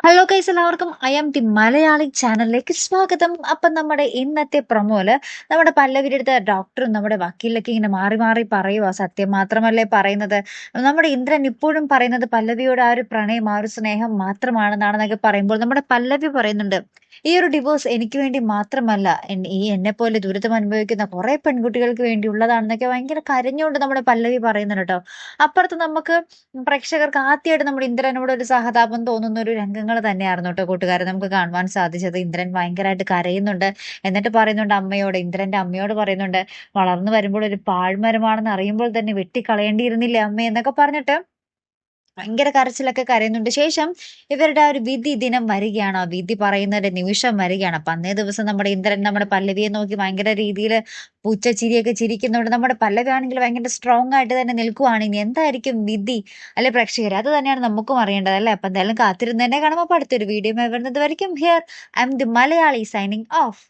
Hello guys എല്ലാവർക്കും I am the Malayali ചാനലിലേക്ക് സ്വാഗതം. അപ്പം നമ്മുടെ ഇന്നത്തെ പ്രൊമോയില് നമ്മുടെ പല്ലവിയുടെ അടുത്ത് ഡോക്ടറും നമ്മുടെ വക്കീലൊക്കെ ഇങ്ങനെ മാറി മാറി പറയുക, സത്യം മാത്രമല്ലേ പറയുന്നത്. നമ്മുടെ ഇന്ദ്രൻ ഇപ്പോഴും പറയുന്നത് പല്ലവിയോട് ആ ഒരു പ്രണയം, ആ ഒരു സ്നേഹം മാത്രമാണെന്നാണെന്നൊക്കെ പറയുമ്പോൾ നമ്മുടെ പല്ലവി പറയുന്നുണ്ട്, ഈ ഒരു ഡിവോഴ്സ് എനിക്ക് വേണ്ടി മാത്രമല്ല, എന്നെ പോലെ ദുരിതം അനുഭവിക്കുന്ന കുറെ പെൺകുട്ടികൾക്ക് വേണ്ടിയുള്ളതാണെന്നൊക്കെ ഭയങ്കര കരഞ്ഞുകൊണ്ട് നമ്മുടെ പല്ലവി പറയുന്നുണ്ട് കേട്ടോ. അപ്പുറത്ത് നമുക്ക് പ്രേക്ഷകർക്ക് ആദ്യമായിട്ട് നമ്മുടെ ഇന്ദ്രനോട് ഒരു സഹതാപം തോന്നുന്ന ഒരു രംഗങ്ങൾ തന്നെയായിരുന്നു കേട്ടോ കൂട്ടുകാരെ നമുക്ക് കാണുവാൻ സാധിച്ചത്. ഇന്ദ്രൻ ഭയങ്കരമായിട്ട് കരയുന്നുണ്ട്. എന്നിട്ട് പറയുന്നുണ്ട് അമ്മയോട്, ഇന്ദ്രന്റെ അമ്മയോട് പറയുന്നുണ്ട്, വളർന്നു വരുമ്പോൾ ഒരു പാഴ്മരമാണെന്ന് അറിയുമ്പോൾ തന്നെ വെട്ടിക്കളയേണ്ടിയിരുന്നില്ലേ അമ്മ എന്നൊക്കെ പറഞ്ഞിട്ട് ഭയങ്കര കരച്ചിലൊക്കെ കരയുന്നുണ്ട്. ശേഷം ഇവരുടെ ആ ഒരു വിധി ദിനം വരികയാണ്. ആ വിധി പറയുന്ന ഒരു നിമിഷം വരികയാണ്. അപ്പൊ അന്നേ ദിവസം നമ്മുടെ ഇന്ദ്രൻ നമ്മുടെ പല്ലവിയെ നോക്കി ഭയങ്കര രീതിയിൽ പുച്ഛച്ചിരിയൊക്കെ ചിരിക്കുന്നുണ്ട്. നമ്മുടെ പല്ലവി ആണെങ്കിൽ ഭയങ്കര സ്ട്രോങ് ആയിട്ട് തന്നെ നിൽക്കുവാണ്. ഇനി എന്തായിരിക്കും വിധി, അല്ലെ പ്രേക്ഷകർ, അത് തന്നെയാണ് നമുക്കും അറിയേണ്ടത് അല്ലെ. അപ്പൊ എന്തായാലും കാത്തിരുന്ന് തന്നെ കാണാം. അപ്പൊ അടുത്തൊരു വീഡിയോ വരുന്നത് വരയ്ക്കും here I M the Malayali signing off.